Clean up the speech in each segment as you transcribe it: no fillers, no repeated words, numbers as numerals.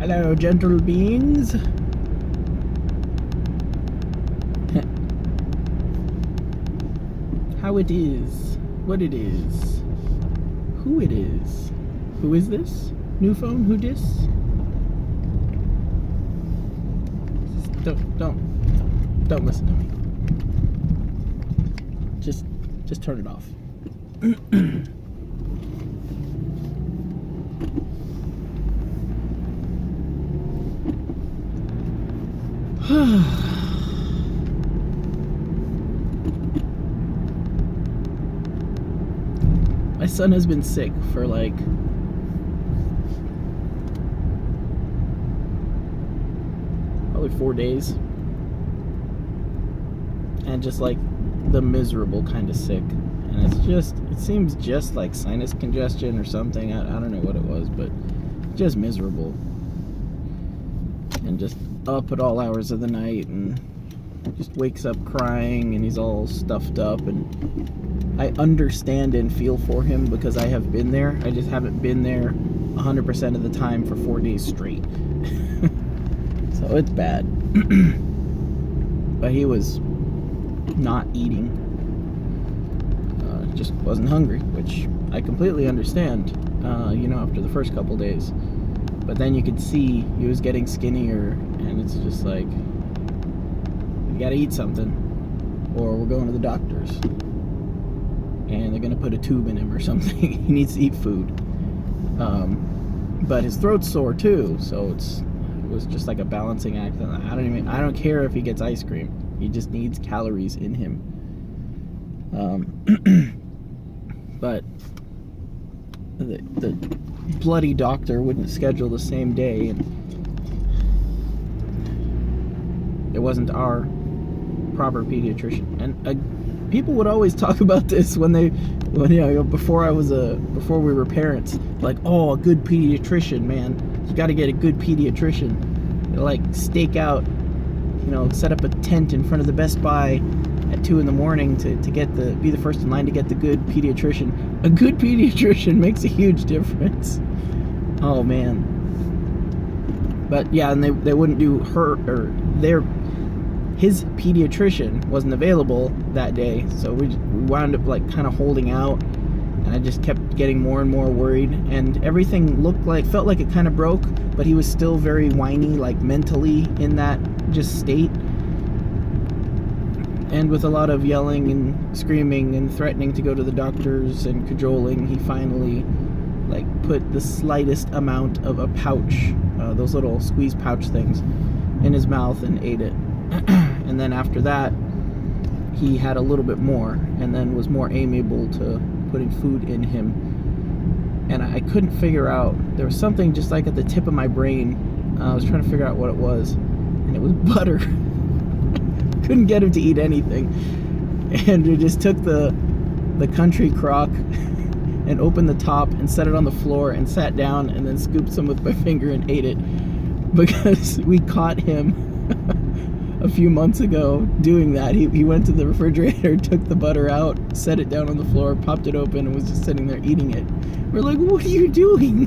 Hello, gentle beings. How it is, what it is, who it is. Who is this? New phone, who dis? Don't listen to me. Just turn it off. My son has been sick for like probably 4 days, and just like the miserable kind of sick, and it seems just like sinus congestion or something. I don't know what it was, but just miserable, and just up at all hours of the night, and just wakes up crying, and he's all stuffed up. And I understand and feel for him because I have been there. I just haven't been there 100% of the time for 4 days straight. So it's bad. But he was not eating, just wasn't hungry, which I completely understand, after the first couple days. But then you could see he was getting skinnier, and it's just like, you gotta eat something, or we're going to the doctors, and they're gonna put a tube in him or something. He needs to eat food. But his throat's sore too, so it was just like a balancing act. I don't care if he gets ice cream. He just needs calories in him. But the bloody doctor wouldn't schedule the same day, and it wasn't our proper pediatrician. And people would always talk about this before we were parents, like, oh, a good pediatrician, man, you got to get a good pediatrician. They'll like stake out, set up a tent in front of the Best Buy at 2 a.m. to be the first in line to get the good pediatrician. A good pediatrician makes a huge difference. Oh man. But yeah, and they wouldn't do his pediatrician wasn't available that day, so we wound up like kind of holding out, and I just kept getting more and more worried, and everything felt like it kind of broke, but he was still very whiny, like mentally in that just state. And with a lot of yelling and screaming and threatening to go to the doctors and cajoling, he finally like put the slightest amount of a pouch, those little squeeze pouch things, in his mouth and ate it. And then after that, he had a little bit more, and then was more amiable to putting food in him. And I couldn't figure out, there was something just like at the tip of my brain. I was trying to figure out what it was, and it was butter. Couldn't get him to eat anything, and we just took the country crock and opened the top and set it on the floor and sat down and then scooped some with my finger and ate it, because we caught him a few months ago doing that. He went to the refrigerator, took the butter out, set it down on the floor, popped it open, and was just sitting there eating it. We're like, what are you doing?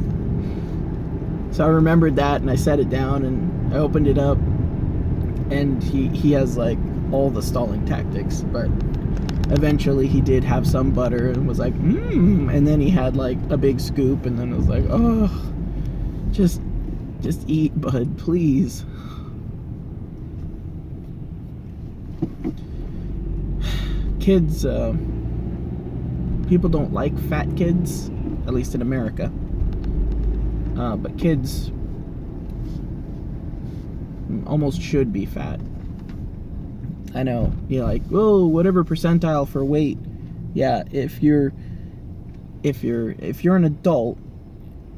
So I remembered that, and I set it down, and I opened it up, and he has like all the stalling tactics, but eventually he did have some butter and was like, and then he had like a big scoop, and then it was like, oh, just eat, bud, please. Kids, people don't like fat kids, at least in America, but kids almost should be fat. I know, you're like, oh, whatever percentile for weight. Yeah, if you're an adult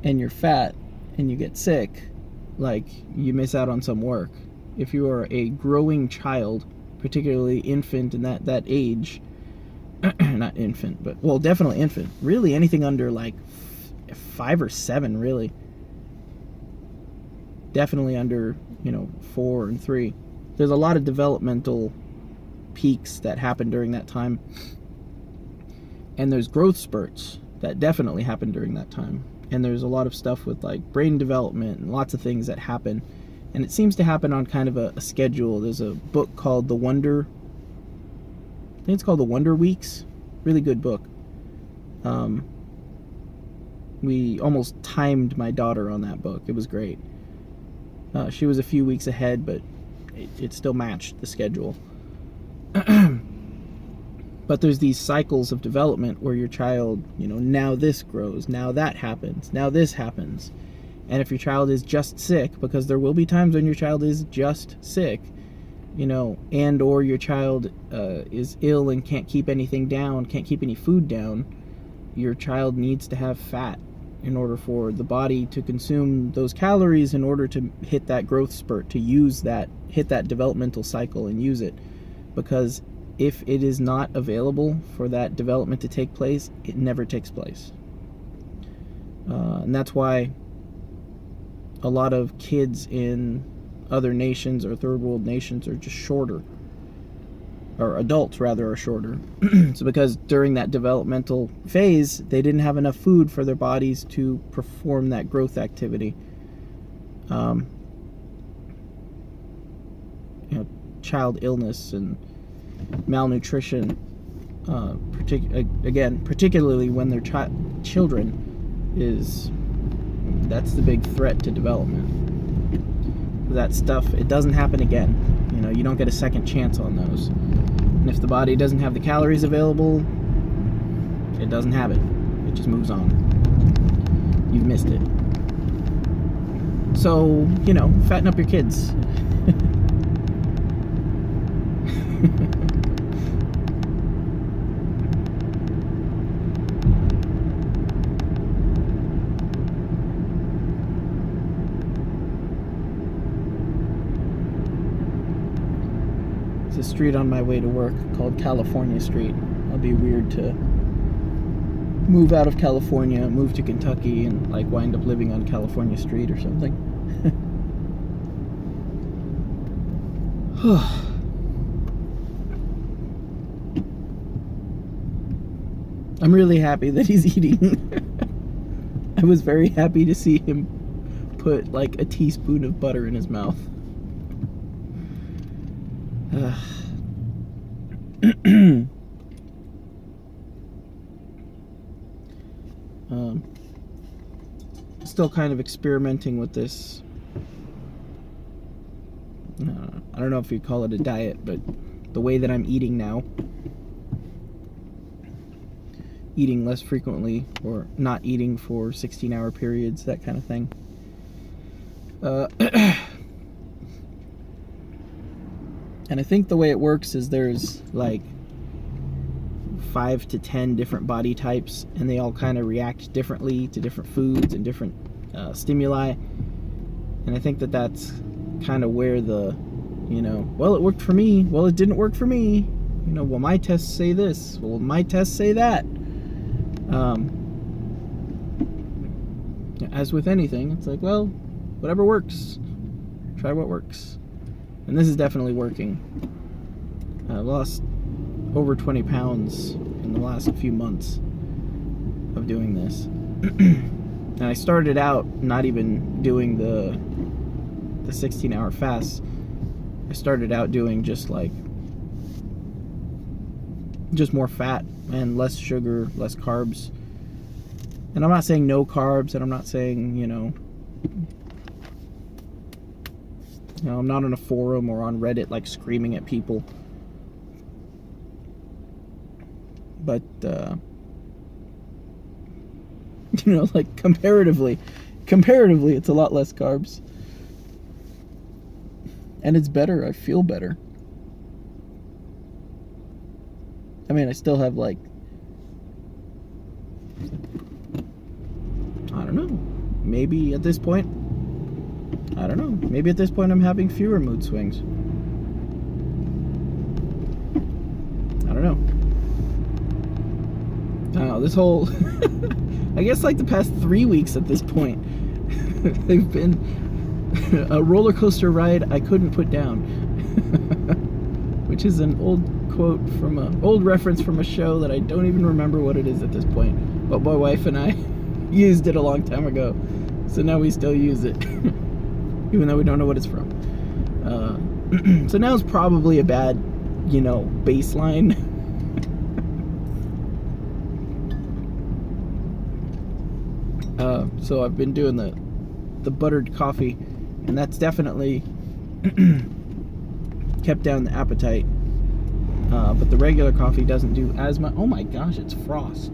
and you're fat and you get sick, like, you miss out on some work. If you are a growing child, particularly infant in that age, not infant, but, well, definitely infant, really anything under like 5 or 7, really, definitely under 4 and 3, there's a lot of developmental peaks that happen during that time, and there's growth spurts that definitely happen during that time. and there's a lot of stuff with like brain development and lots of things that happen, and it seems to happen on kind of a schedule. There's a book called I think it's called The Wonder Weeks. Really good book. We almost timed my daughter on that book. It was great. She was a few weeks ahead, but it still matched the schedule. But there's these cycles of development where your child, now this grows, now that happens, now this happens. And if your child is just sick, because there will be times when your child is just sick, and or your child is ill and can't keep anything down, can't keep any food down, your child needs to have fat in order for the body to consume those calories in order to hit that growth spurt, to hit that developmental cycle and use it. Because if it is not available for that development to take place, it never takes place. And that's why a lot of kids in other nations or third world nations are just shorter, or adults rather are shorter. So because during that developmental phase they didn't have enough food for their bodies to perform that growth activity. Child illness and malnutrition, particularly when they're children, that's the big threat to development. That stuff, it doesn't happen again. You don't get a second chance on those. And if the body doesn't have the calories available, it doesn't have it. It just moves on. You've missed it. So, fatten up your kids. A street on my way to work called California Street. It'll be weird to move out of California, move to Kentucky, and wind up living on California Street or something. I'm really happy that he's eating. I was very happy to see him put a teaspoon of butter in his mouth. Still kind of experimenting with this. I don't know if you'd call it a diet, but the way that I'm eating now, eating less frequently or not eating for 16-hour periods, that kind of thing. And I think the way it works is there's 5 to 10 different body types, and they all kind of react differently to different foods and different stimuli. And I think that's kind of where well, it worked for me, well, it didn't work for me, well, my tests say this, well, my tests say that. As with anything, it's well, whatever works, try what works. And this is definitely working. I lost over 20 pounds in the last few months of doing this. And I started out not even doing the 16-hour fast. I started out doing just more fat and less sugar, less carbs. And I'm not saying no carbs, and I'm not saying, I'm not on a forum or on Reddit screaming at people. But, comparatively, it's a lot less carbs. And it's better. I feel better. I mean, I still have I don't know. Maybe at this point, maybe at this point I'm having fewer mood swings. I don't know. This whole, I guess the past 3 weeks at this point, they've been a roller coaster ride I couldn't put down. Which is an old quote from old reference from a show that I don't even remember what it is at this point. But my wife and I used it a long time ago. So now we still use it. Even though we don't know what it's from. So now it's probably a bad, baseline. So I've been doing the buttered coffee, and that's definitely kept down the appetite. But the regular coffee doesn't do as much. Oh my gosh, it's frost.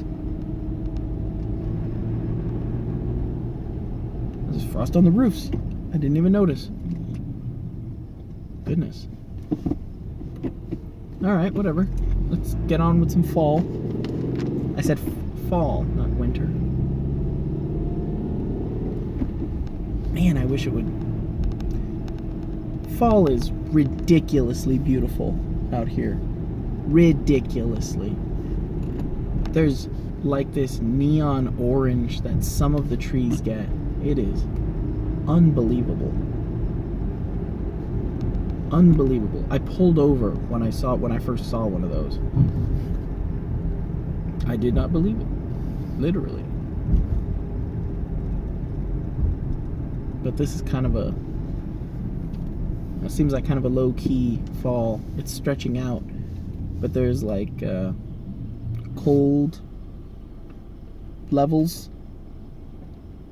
There's frost on the roofs. I didn't even notice. Goodness. Alright, whatever. Let's get on with some fall. I said fall, not winter. Man, I wish it would. Fall is ridiculously beautiful out here. Ridiculously. There's like this neon orange that some of the trees get. It is unbelievable. Unbelievable. I pulled over when I first saw one of those. I did not believe it. Literally. But this is kind of it seems like kind of a low-key fall. It's stretching out, but there's like cold levels.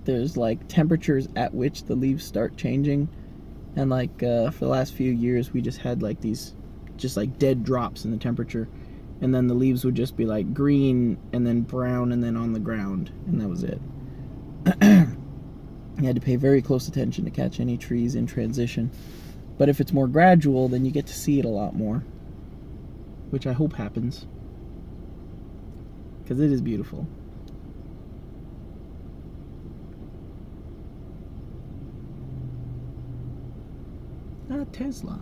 There's like temperatures at which the leaves start changing, and like for the last few years we just had like these just like dead drops in the temperature, and then the leaves would just be like green and then brown and then on the ground, and that was it. You had to pay very close attention to catch any trees in transition. But if it's more gradual, then you get to see it a lot more, which I hope happens, because it is beautiful. Ah, Tesla.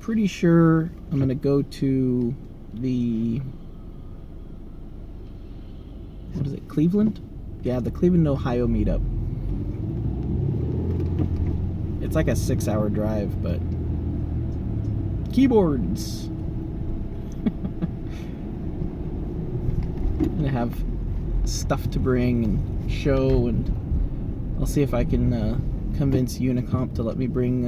Pretty sure I'm gonna go to the, what is it, Cleveland? Yeah, the Cleveland, Ohio meetup. It's like a 6-hour drive, but keyboards. I'm gonna have stuff to bring and show, and I'll see if I can convince Unicomp to let me bring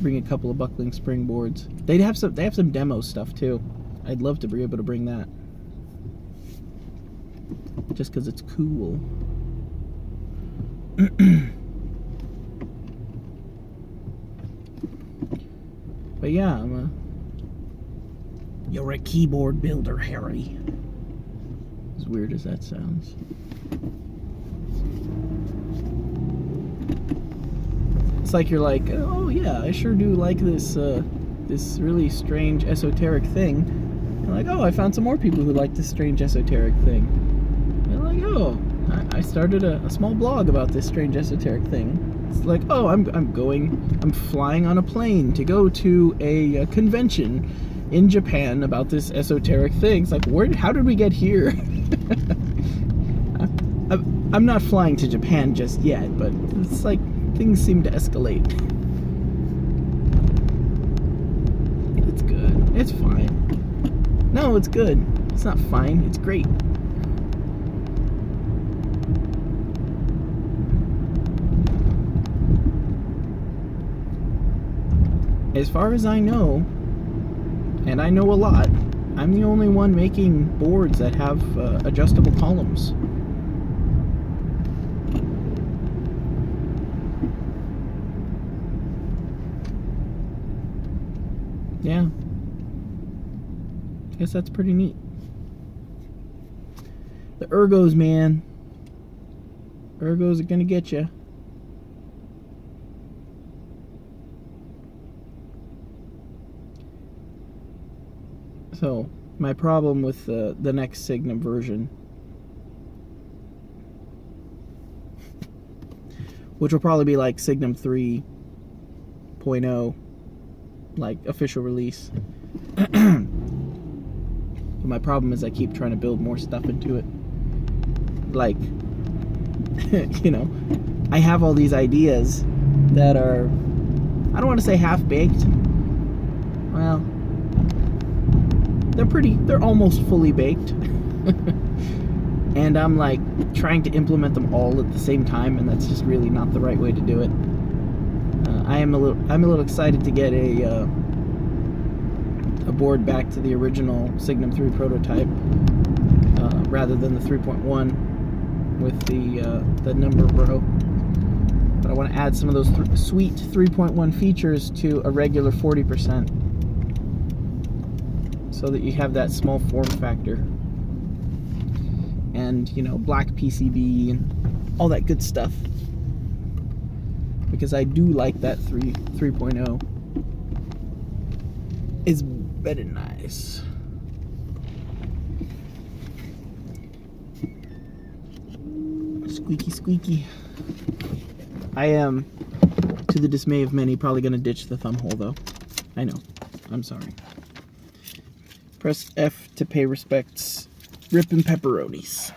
a couple of buckling springboards. They have some demo stuff too. I'd love to be able to bring that, just because it's cool. But yeah, you're a keyboard builder, Harry. As weird as that sounds. It's like you're like, oh yeah, I sure do like this this really strange esoteric thing. You're like, oh, I found some more people who like this strange esoteric thing. You're like, oh, I started a small blog about this strange esoteric thing. It's like, oh, I'm flying on a plane to go to a convention in Japan about this esoteric thing. It's like, how did we get here? I'm not flying to Japan just yet, but it's like things seem to escalate. It's good. It's fine. No, it's good. It's not fine. It's great. As far as I know, and I know a lot, I'm the only one making boards that have adjustable columns. Yeah. I guess that's pretty neat. The ergos, man. Ergos are gonna get you. So, my problem with the next Signum version, which will probably be like Signum 3.0, like official release. But my problem is I keep trying to build more stuff into it. Like, you know, I have all these ideas, that are, I don't want to say half-baked. Well, they're almost fully baked. And I'm like trying to implement them all at the same time, and that's just really not the right way to do it. I'm a little excited to get a board back to the original Signum 3 prototype, rather than the 3.1 with the number row. But I want to add some of those sweet 3.1 features to a regular 40%, so that you have that small form factor. And, you know, black PCB and all that good stuff. Because I do like that 3.0. It's very nice. Squeaky, squeaky. I am, to the dismay of many, probably going to ditch the Thumbhole, though. I know. I'm sorry. Press F to pay respects. Rip and pepperonis.